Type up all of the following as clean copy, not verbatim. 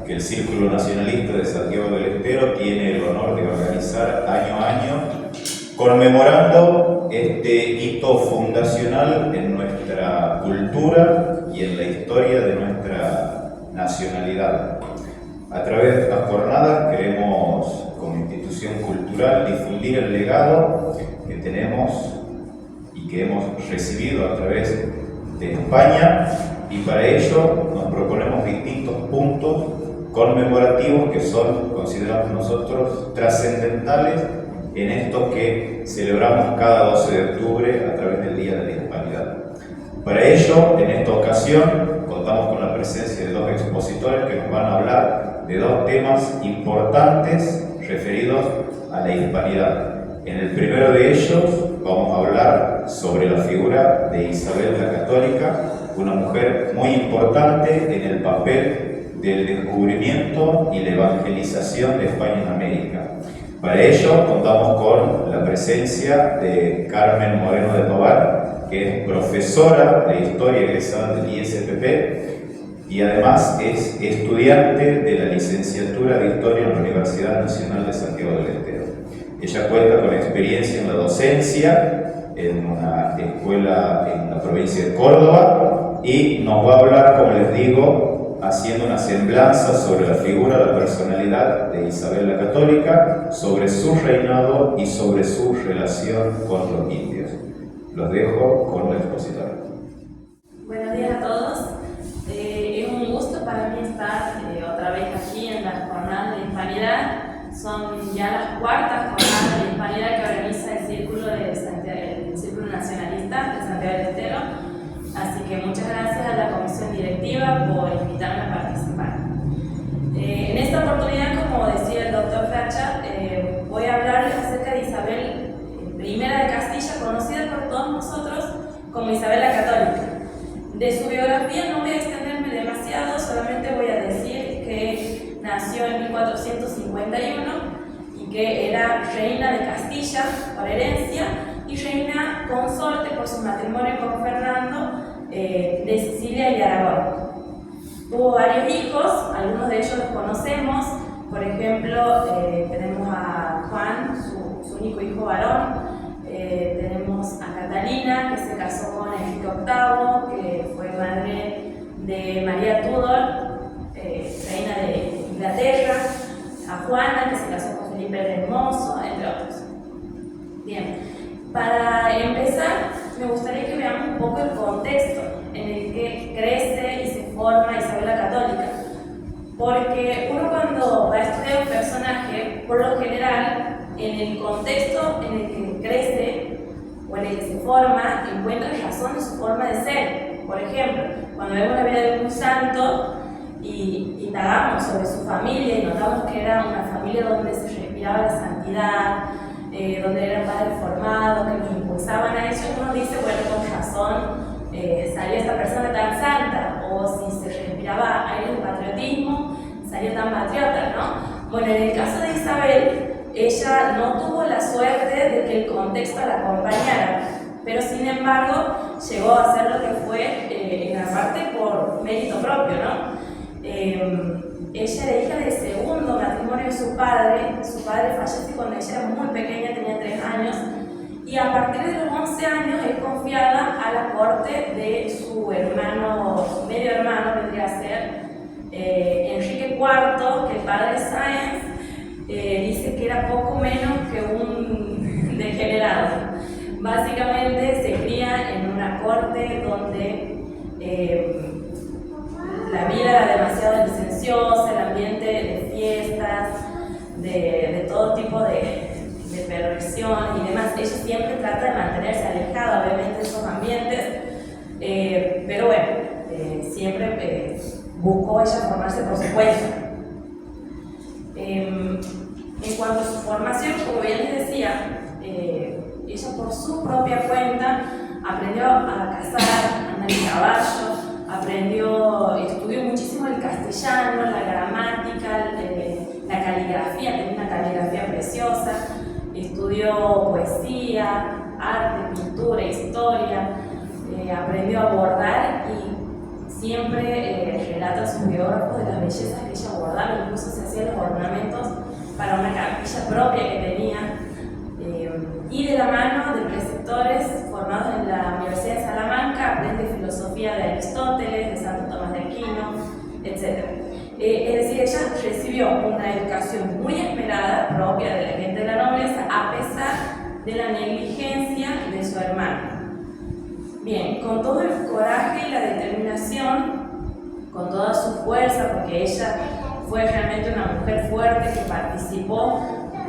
que el Círculo Nacionalista de Santiago del Estero tiene el honor de organizar año a año, conmemorando este hito fundacional en nuestra cultura y en la historia de nuestra nacionalidad. A través de estas jornadas queremos, como institución cultural, difundir el legado que tenemos y que hemos recibido a través de España, y para ello nos proponemos distintos puntos conmemorativos que son, consideramos nosotros, trascendentales en esto que celebramos cada 12 de octubre a través del Día de la Hispanidad. Para ello, en esta ocasión, contamos con la presencia de dos expositores que nos van a hablar de dos temas importantes referidos a la hispanidad. En el primero de ellos vamos a hablar sobre la figura de Isabel la Católica, una mujer muy importante en el papel del descubrimiento y la evangelización de España en América. Para ello contamos con la presencia de Carmen Moreno de Tovar, que es profesora de Historia egresada del ISPP y además es estudiante de la licenciatura de Historia en la Universidad Nacional de Santiago del Estero. Ella cuenta con experiencia en la docencia en una escuela en la provincia de Córdoba y nos va a hablar, como les digo, haciendo una semblanza sobre la figura, la personalidad de Isabel la Católica, sobre su reinado y sobre su relación con los indios. Los dejo con la expositora. Buenos días a todos. Es un gusto para mí estar otra vez aquí en las jornadas de hispanidad. Son ya las cuartas jornadas de hispanidad que organiza el Círculo Nacionalista de Santiago del Estero. Así que muchas gracias a la comisión directiva por invitarme a participar. En esta oportunidad, como decía el doctor Fracha, voy a hablarles acerca de Isabel I de Castilla, conocida por todos nosotros como Isabel la Católica. De su biografía no voy a extenderme demasiado, solamente voy a decir que nació en 1451 y que era reina de Castilla por herencia y reina consorte por su matrimonio con Fernando de Sicilia y Aragón. Tuvo varios hijos, algunos de ellos los conocemos. Por ejemplo, tenemos a Juan, su único hijo varón. Tenemos a Catalina, que se casó con Enrique VIII, que fue madre de María Tudor, reina de Inglaterra. A Juana, que se casó con Felipe el Hermoso, entre otros. Bien, para empezar, me gustaría que veamos un poco el contexto en el que crece y se forma Isabel la Católica. Porque uno cuando va a estudiar un personaje, por lo general, en el contexto en el que crece o en el que se forma, encuentra razón de su forma de ser. Por ejemplo, cuando vemos la vida de un santo y indagamos sobre su familia y notamos que era una familia donde se respiraba la santidad, donde eran padres formados, que nos impulsaban a eso, uno dice, bueno, con razón salió esta persona tan santa, o si se respiraba aire de patriotismo, salió tan patriota, ¿no? Bueno, en el caso de Isabel, ella no tuvo la suerte de que el contexto la acompañara, pero sin embargo llegó a hacer lo que fue en la parte por mérito propio, ¿no? Ella era hija del segundo matrimonio de su padre fallece cuando ella era muy pequeña, tenía 3 años, y a partir de los 11 años es confiada a la corte de su hermano, su medio hermano vendría a ser Enrique IV, que el padre de Sáenz dice que era poco menos que un degenerado. Básicamente se cría en una corte donde la vida era demasiado licenciosa, el ambiente de fiestas, de todo tipo de perversión y demás. Ella siempre trata de mantenerse alejada, obviamente, de esos ambientes, pero bueno, siempre buscó ella formarse por su cuenta. En cuanto a su formación, como bien les decía, ella por su propia cuenta aprendió a cazar, a andar en caballo, estudió muchísimo el castellano, la gramática, la caligrafía, tenía una caligrafía preciosa, estudió poesía, arte, pintura, historia, aprendió a bordar y siempre relatan sus biógrafos de las bellezas que ella guardaba, incluso se hacían los ornamentos para una capilla propia que tenía, y de la mano de preceptores formados en la Universidad de Salamanca, aprende filosofía de Aristóteles, de Santo Tomás de Aquino, etc. Es decir, ella recibió una educación muy esmerada, propia de la gente de la nobleza, a pesar de la negligencia de su hermano. Bien, con todo el coraje y la determinación, con toda su fuerza, porque ella fue realmente una mujer fuerte que participó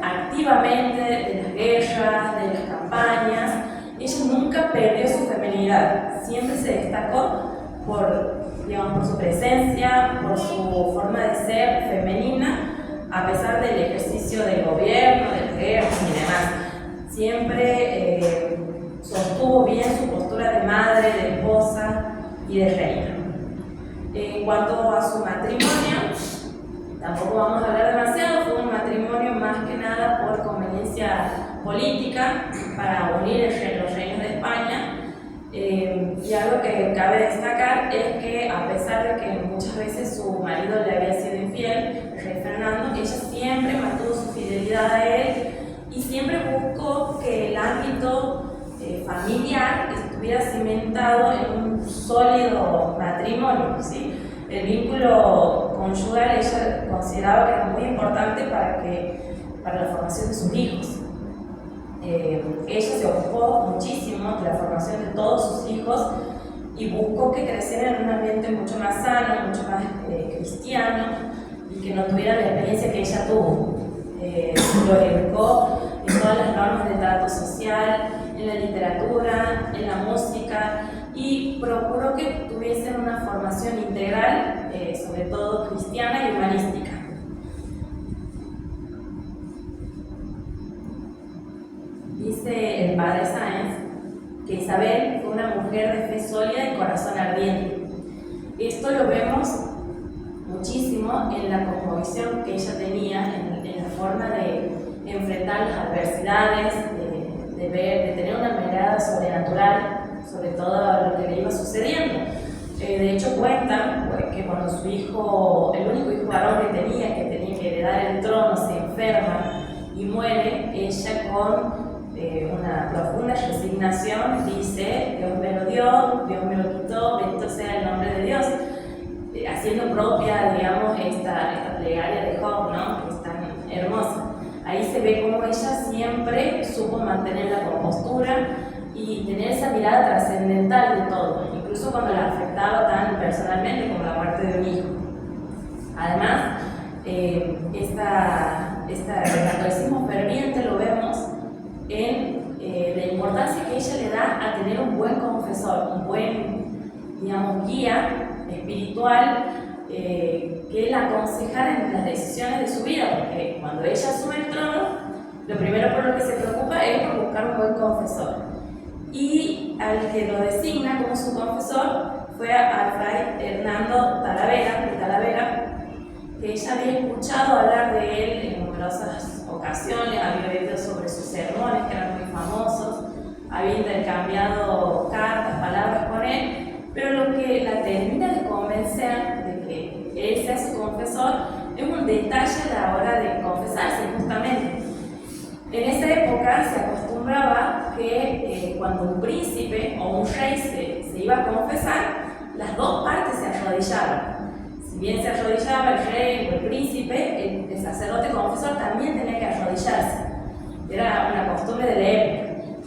activamente de las guerras, de las campañas, ella nunca perdió su feminidad, siempre se destacó por su presencia, por su forma de ser femenina, a pesar del ejercicio del gobierno, de las guerras y demás. Siempre sostuvo bien su postura de madre, de esposa y de reina. En cuanto a su matrimonio, tampoco vamos a hablar demasiado, fue un matrimonio más que nada por conveniencia política para unir los reinos de España. Y algo que cabe destacar es que, a pesar de que muchas veces su marido le había sido infiel, el rey Fernando, ella siempre mantuvo su fidelidad a él y siempre buscó que el ámbito familiar estuviera cimentado en un sólido matrimonio, ¿sí? El vínculo conyugal ella consideraba que era muy importante para la formación de sus hijos. Ella se ocupó muchísimo de la formación de todos sus hijos y buscó que crecieran en un ambiente mucho más sano, mucho más cristiano y que no tuvieran la experiencia que ella tuvo. Lo educó en todas las normas de trato social, en la literatura, en la música y procuró que tuviesen una formación integral, sobre todo cristiana y humanística. Dice el padre Sáenz que Isabel fue una mujer de fe sólida y corazón ardiente. Esto lo vemos muchísimo en la cosmovisión que ella tenía, en la forma de enfrentar las adversidades, de tener una mirada sobrenatural sobre todo lo que le iba sucediendo. De hecho cuentan que cuando su hijo, el único hijo varón que tenía que heredar el trono, se enferma y muere, ella con una profunda resignación dice: Dios me lo dio, Dios me lo quitó, bendito sea el nombre de Dios, haciendo propia, digamos, esta plegaria de Job, ¿no? Que es tan hermosa. Ahí se ve cómo ella siempre supo mantener la compostura y tener esa mirada trascendental de todo, incluso cuando la afectaba tan personalmente como la muerte de un hijo. Además, el catolicismo ferviente lo vemos en la importancia que ella le da a tener un buen confesor, un buen, digamos, guía espiritual que la aconsejara en las decisiones de su vida, porque cuando ella asume el trono, lo primero por lo que se preocupa es por buscar un buen confesor. Y al que lo designa como su confesor fue al fray Hernando Talavera, que ella había escuchado hablar de él en numerosas ocasiones, había oído sobre sus sermones que eran muy famosos, había intercambiado cartas, palabras con él, pero lo que la termina de convencer de que él sea su confesor es un detalle a la hora de confesarse, justamente. En esa época se acostumbraba que cuando un príncipe o un rey se iba a confesar, las dos partes se arrodillaban. Si bien se arrodillaba el rey o el príncipe, el sacerdote confesor también tenía que arrodillarse. Era una costumbre de la época.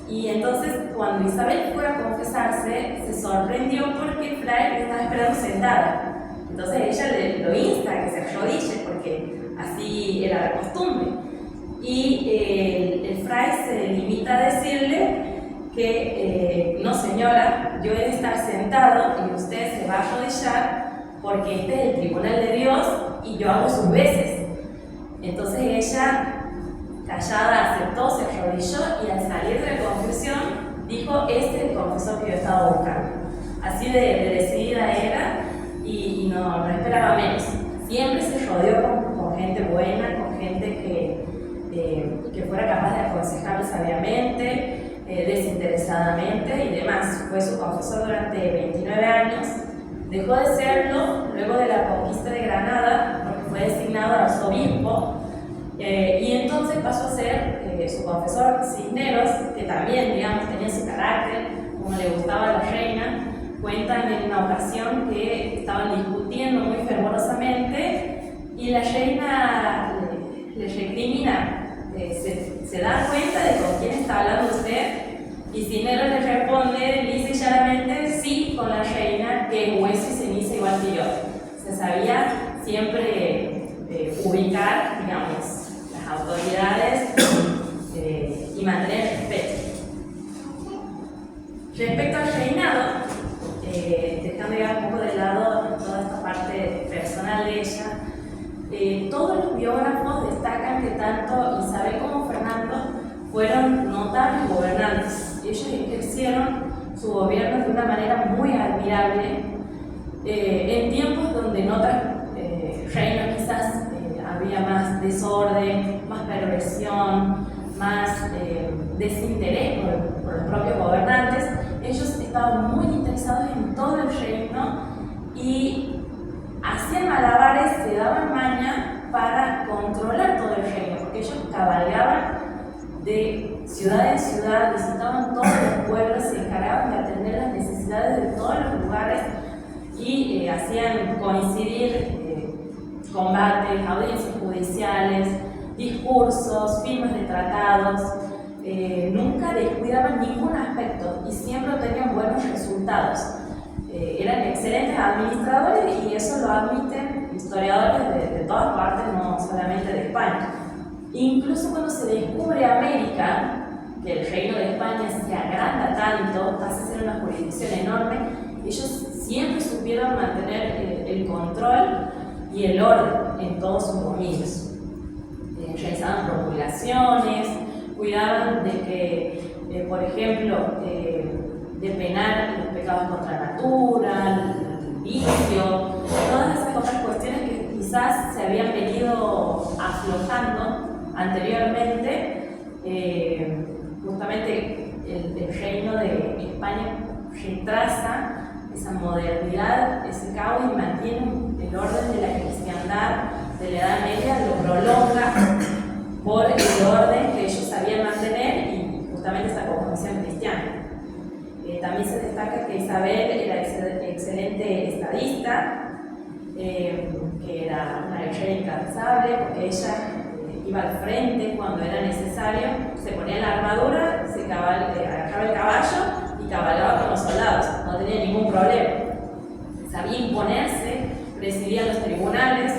Y entonces, cuando Isabel fue a confesarse, se sorprendió porque Fray le estaba esperando sentada. Entonces ella lo insta a que se arrodille, porque así era la costumbre. Y el Fray se limita a decirle que no, señora, yo he de estar sentado y usted se va a arrodillar porque este es el tribunal de Dios y yo hago sus veces. Entonces ella, callada, aceptó, se arrodilló y al salir de la confesión dijo: este es el confesor que yo estaba buscando. Así de decidida era y no esperaba menos. Siempre se rodeó con gente buena, con gente que fuera capaz de aconsejarle sabiamente, desinteresadamente y demás. Fue su confesor durante 29 años Dejó de serlo luego de la conquista de Granada, porque fue designado arzobispo, y entonces pasó a ser su confesor Cisneros, que también, digamos, tenía su carácter, como le gustaba a la reina. Cuentan en una ocasión que estaban discutiendo muy fervorosamente y la reina le recrimina, se da cuenta de con quién está hablando usted, y Cisneros le responde lisa y llanamente, sí, con la reina, que es hueso y ceniza igual que yo. Se sabía siempre ubicar, digamos, las autoridades y mantener el respeto. Respecto al reinado, dejando ya un poco de lado toda esta parte personal de ella, todos los biógrafos destacan que tanto Isabel como Fernando fueron notables gobernantes. Ellos ejercieron su gobierno de una manera muy admirable en tiempos donde en otros reinos quizás había más desorden, más perversión, más desinterés por los propios gobernantes. Ellos estaban muy interesados en todo el reino y hacían malabares, se daban maña para controlar todo el reino, porque ellos cabalgaban de ciudad en ciudad, visitaban todos los pueblos, se encargaban de atender las necesidades de todos los lugares y hacían coincidir combates, audiencias judiciales, discursos, firmas de tratados. Nunca descuidaban ningún aspecto y siempre tenían buenos resultados. Eran excelentes administradores y eso lo admiten historiadores de todas partes, no solamente de España. Incluso cuando se descubre América, que el reino de España se agranda tanto, pasa a ser una jurisdicción enorme, ellos siempre supieron mantener el control y el orden en todos sus dominios. Realizaban promulgaciones, cuidaban de que, por ejemplo, de penar los pecados contra la natura, el vicio, todas esas otras cuestiones que quizás se habían venido aflojando anteriormente. Justamente el reino de España retrasa esa modernidad, ese caos y mantiene el orden de la cristiandad de la Edad Media, lo prolonga por el orden que ellos sabían mantener y justamente esta cosmovisión cristiana. También se destaca que Isabel era excelente estadista, que era una guerrera incansable, porque ella iba al frente cuando era necesario, se ponía la armadura, agarraba el caballo y cabalgaba con los soldados, no tenía ningún problema. Sabía imponerse, presidía los tribunales,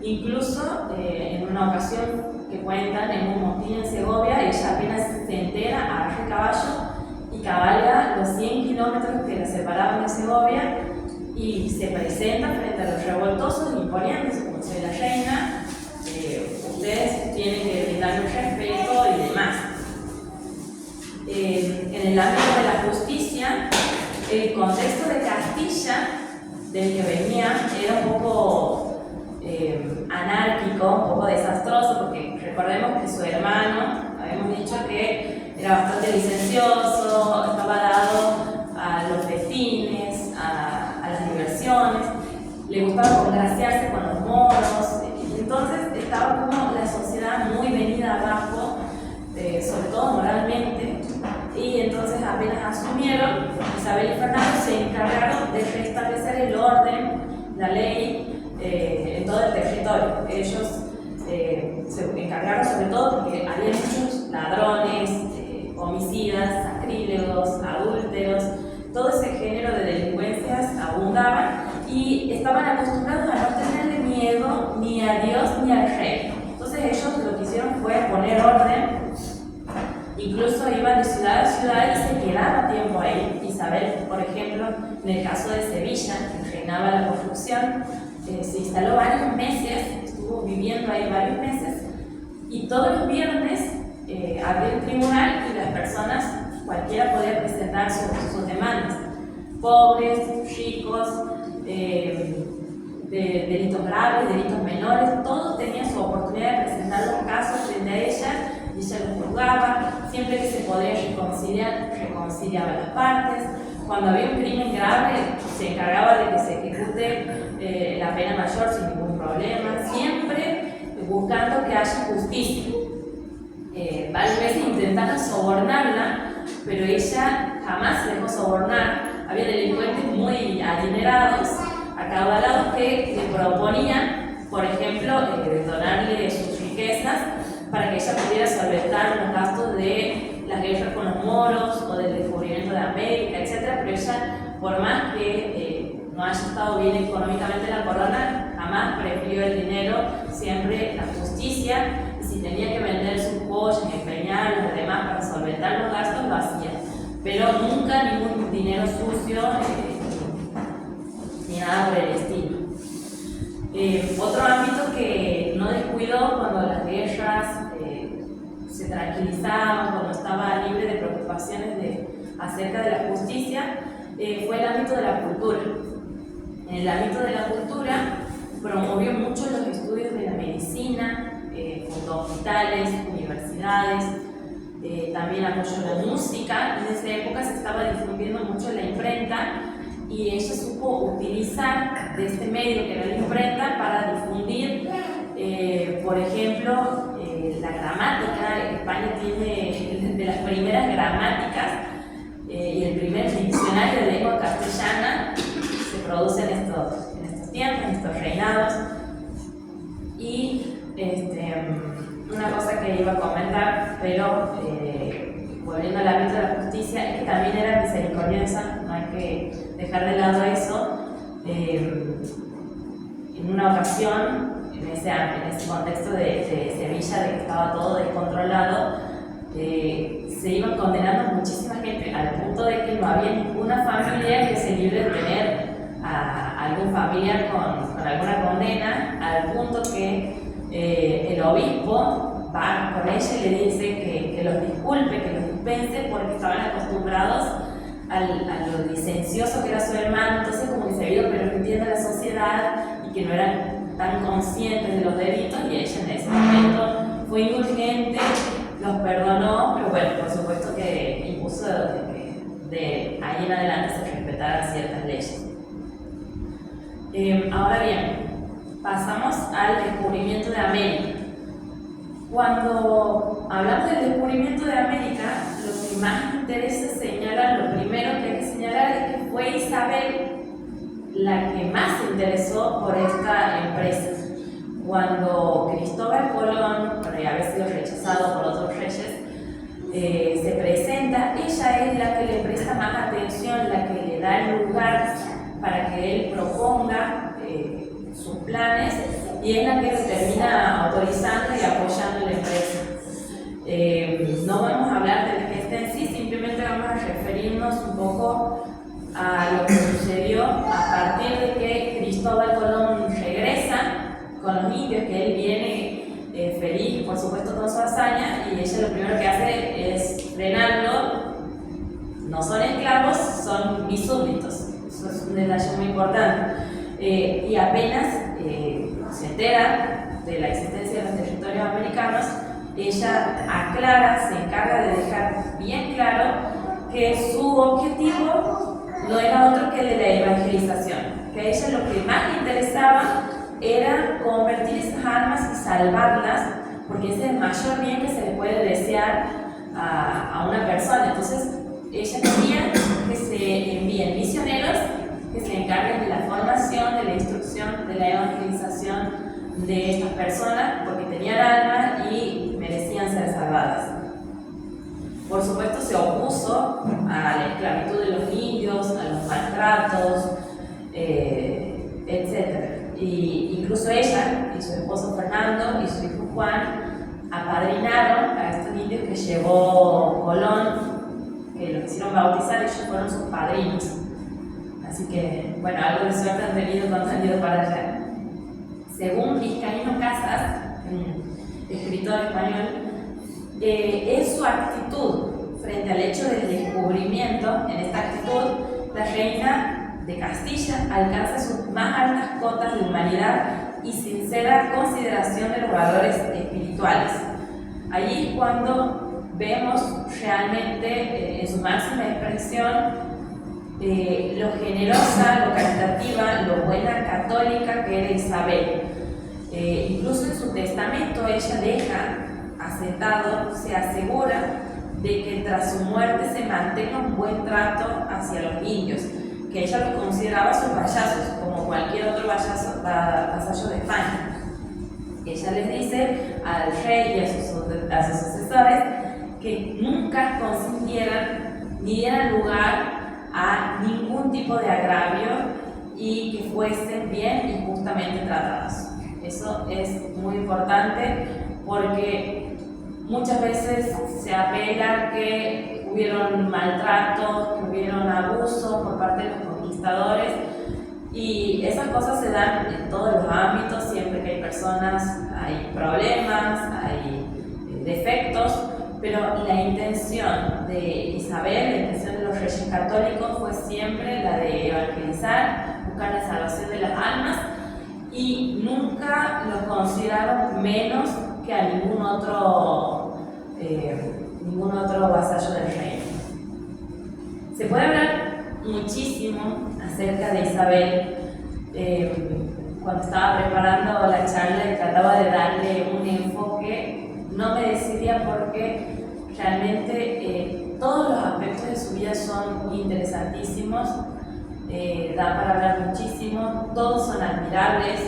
incluso en una ocasión que cuentan en un motín en Segovia, ella apenas se entera, agarra el caballo y cabalga los 100 kilómetros que la separaban de Segovia y se presenta frente a los revoltosos imponiéndose como soy la reina, ustedes tienen que brindarme respeto y demás. En el ámbito de la justicia, el contexto de Castilla del que venía era un poco anárquico, un poco desastroso, porque recordemos que su hermano, habíamos dicho que era bastante licencioso, estaba dado a los festines, a las diversiones, le gustaba congraciarse con los moros, entonces estaba como la sociedad muy venida abajo, sobre todo moralmente, y entonces apenas asumieron, Isabel y Fernando se encargaron de restablecer el orden, la ley en todo el territorio. Ellos se encargaron sobre todo porque había muchos ladrones, homicidas, sacrílegos, adúlteros, todo ese género de delincuencias abundaban y estaban acostumbrados a no tenerle miedo ni a Dios ni al rey. Entonces ellos lo que hicieron fue poner orden, incluso iban de ciudad a ciudad y se quedaba tiempo ahí. Isabel, por ejemplo, en el caso de Sevilla, que reinaba la corrupción, se instaló varios meses, estuvo viviendo ahí varios meses y todos los viernes abría el tribunal y las personas, cualquiera podía presentar sus demandas. Pobres, ricos, de delitos graves, delitos menores, todos tenían su oportunidad de presentar los casos frente a ella y ella los juzgaba. Siempre que se podía reconciliaba las partes. cuando había un crimen grave, se encargaba de que se ejecute la pena mayor sin ningún problema, siempre buscando que haya justicia. Varias veces intentaron sobornarla, pero ella jamás se dejó sobornar. Había delincuentes muy adinerados, acaudalados, que le proponían, por ejemplo, donarle sus riquezas para que ella pudiera solventar los gastos de las guerras con los moros o del descubrimiento de América, etc. Pero ella, por más que no haya estado bien económicamente la corona, jamás prefirió el dinero, siempre la justicia, y si tenía que vender sus joyas, empeñarlos y demás para solventar los gastos, lo hacía. Pero nunca ningún dinero sucio ni nada por el estilo. Otro ámbito que no descuidó cuando las guerras se tranquilizaban, cuando estaba libre de preocupaciones acerca de la justicia, fue el ámbito de la cultura. En el ámbito de la cultura promovió mucho los estudios de la medicina, fundó hospitales, universidades, también apoyó la música. En esa época se estaba difundiendo mucho la imprenta y ella supo utilizar de este medio que era la imprenta para difundir, por ejemplo, la gramática. España tiene de las primeras gramáticas y el primer diccionario de lengua castellana se produce en estos tiempos, en estos reinados. Y una cosa que iba a comentar, pero volviendo al ámbito de la justicia, es que también era misericordiosa, no hay que dejar de lado eso. En una ocasión, en ese contexto de Sevilla, de que estaba todo descontrolado, se iban condenando muchísima gente, al punto de que no había ninguna familia que se libre de tener a algún familiar con alguna condena, al punto que el obispo va con ella y le dice que los disculpe, que los dispense, porque estaban acostumbrados a lo licencioso que era su hermano. Entonces como que se había ido permitiendo a la sociedad y que no eran tan conscientes de los delitos, y ella en ese momento fue indulgente, los perdonó, pero bueno, por supuesto que impuso de ahí en adelante se respetaran ciertas leyes. Ahora bien, pasamos al descubrimiento de América. Cuando hablamos del descubrimiento de América, lo que más interesa señalar, lo primero que hay que señalar es que fue Isabel la que más se interesó por esta empresa. Cuando Cristóbal Colón, por haber sido rechazado por otros reyes, se presenta, ella es la que le presta más atención, la que le da el lugar para que él proponga sus planes, y es la que se termina autorizando y apoyando la empresa. No vamos a hablar de la gesta en sí, simplemente vamos a referirnos un poco a lo que sucedió a partir de que Cristóbal Colón regresa con los indios, que él viene feliz, por supuesto, con su hazaña, y ella lo primero que hace es frenarlo. No son esclavos, son mis súbditos. Eso es un detalle muy importante. Y apenas se entera de la existencia de los territorios americanos, ella aclara, se encarga de dejar bien claro que su objetivo no era otro que el de la evangelización, que a ella lo que más le interesaba era convertir esas almas y salvarlas, porque ese es el mayor bien que se le puede desear a una persona. Entonces ella quería que se envíen misioneros que se encarguen de la formación, de la instrucción, de la evangelización de estas personas, porque tenían alma y merecían ser salvadas. Por supuesto se opuso a la esclavitud de los indios, a los maltratos, etc. Y incluso ella y su esposo Fernando y su hijo Juan apadrinaron a estos indios que llevó Colón, que los hicieron bautizar. Ellos fueron sus padrinos. Así que, bueno, algo de suerte han tenido cuando han ido para allá. Según Vizcaíno Casas, un escritor español, es su actitud frente al hecho del descubrimiento. En esta actitud, la reina de Castilla alcanza sus más altas cotas de humanidad y sincera consideración de los valores espirituales. Allí es cuando vemos realmente en su máxima expresión lo generosa, lo caritativa, lo buena católica que era Isabel. Incluso en su testamento ella deja aceptado, se asegura de que tras su muerte se mantenga un buen trato hacia los indios, que ella los consideraba sus vasallos, como cualquier otro vasallo de España. Ella les dice al rey y a sus sucesores que nunca consintieran ni dieran lugar a ningún tipo de agravio y que fuesen bien y justamente tratados. Eso es muy importante porque muchas veces se apela que hubieron maltratos, que hubieron abusos por parte de los conquistadores, y esas cosas se dan en todos los ámbitos. Siempre que hay personas hay problemas, hay defectos, pero la intención de Isabel, la intención de los reyes católicos fue siempre la de evangelizar, buscar la salvación de las almas, y nunca los consideraron menos que a ningún otro vasallo del reino. Se puede hablar muchísimo acerca de Isabel. Cuando estaba preparando la charla y trataba de darle un enfoque, no me decidía porque realmente todos los aspectos de su vida son interesantísimos, da para hablar muchísimo, todos son admirables.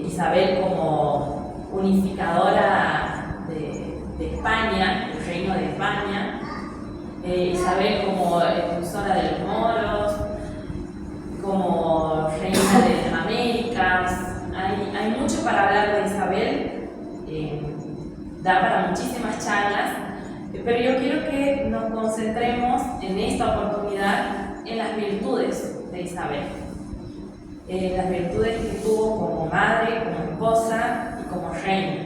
Isabel como unificadora de España, el reino de España, Isabel como expulsora de los moros, como reina de las Américas. Hay mucho para hablar de Isabel, da para muchísimas charlas, pero yo quiero que nos concentremos en esta oportunidad en las virtudes de Isabel, las virtudes que tuvo como madre, como esposa y como reina,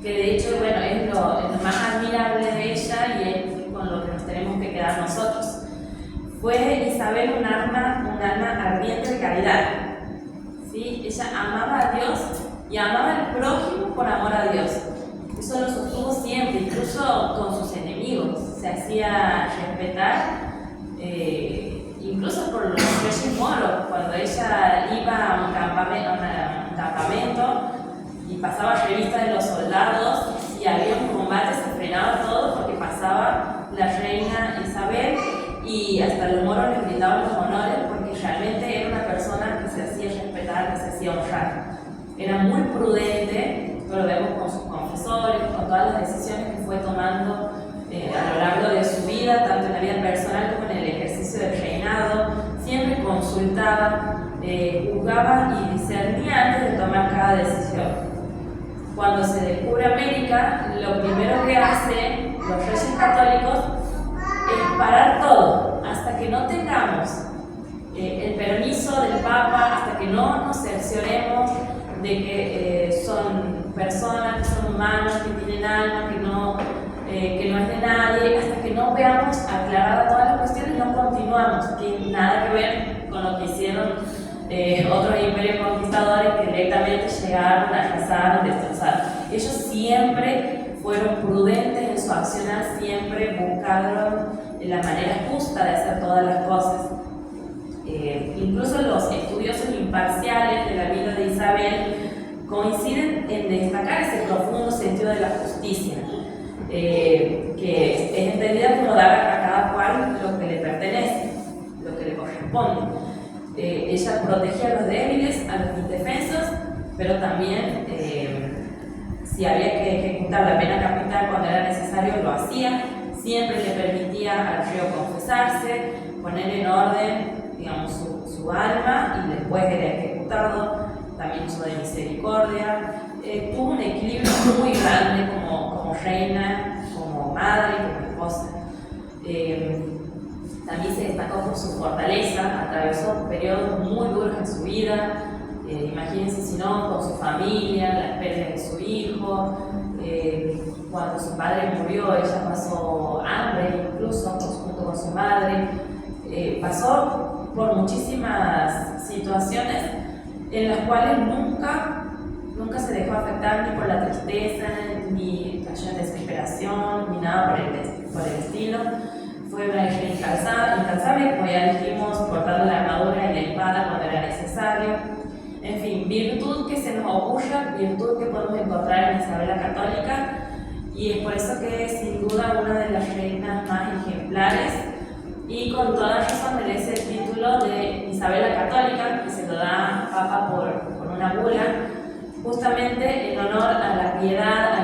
que de hecho, bueno, es lo más admirable de ella y es con lo que nos tenemos que quedar nosotros. Fue Isabel un alma ardiente de caridad, ¿sí? Ella amaba a Dios y amaba al prójimo por amor a Dios. Eso lo sostuvo siempre, incluso con sus enemigos. Se hacía respetar, incluso por los reyes moros. Cuando ella iba a un campamento y pasaba revistas de los soldados, y había un combate, se frenaba todo porque pasaba la reina Isabel, y hasta los moros les brindaban los honores porque realmente era una persona que se hacía respetar, que se hacía honrar. Era muy prudente, esto lo vemos con sus confesores, con todas las decisiones que fue tomando a lo largo de su vida, tanto en la vida personal como en el ejercicio del reinado. Siempre consultaba, juzgaba y discernía antes de tomar cada decisión. Cuando se descubre América, lo primero que hacen los reyes católicos es parar todo, hasta que no tengamos el permiso del Papa, hasta que no nos cercioremos de que son personas, que son humanos, que tienen alma, que no es de nadie, hasta que no veamos aclaradas todas las cuestiones, no continuamos. No tiene nada que ver con lo que hicieron otros imperios conquistadores, que directamente llegaron a arrasar, a destrozar. Ellos siempre fueron prudentes en su accionar, siempre buscaron la manera justa de hacer todas las cosas. Incluso los estudiosos imparciales de la vida de Isabel coinciden en destacar ese profundo sentido de la justicia, que es entendida como dar a cada cual lo que le pertenece, lo que le corresponde. Ella protegía a los débiles, a los indefensos, pero también si había que ejecutar la pena capital cuando era necesario, lo hacía. Siempre le permitía al reo confesarse, poner en orden, digamos, su alma, y después era ejecutado. También uso de misericordia. Tuvo un equilibrio muy grande como reina, como madre, como esposa. También se destacó por su fortaleza, atravesó periodos muy duros en su vida. Imagínense si no, con su familia, la pérdida de su hijo. Cuando su padre murió, ella pasó hambre, incluso junto con su madre. Pasó por muchísimas situaciones en las cuales nunca se dejó afectar ni por la tristeza, ni cayó en desesperación, ni nada por el estilo. Fue una guerrera incansable, como ya dijimos, portando la armadura y la espada cuando era necesario. En fin, virtud que se nos ocurra, virtud que podemos encontrar en Isabel la Católica, y es por eso que es sin duda una de las reinas más ejemplares y con toda razón merece el título de Isabel la Católica, que se lo da Papa por una bula, justamente en honor a la piedad, a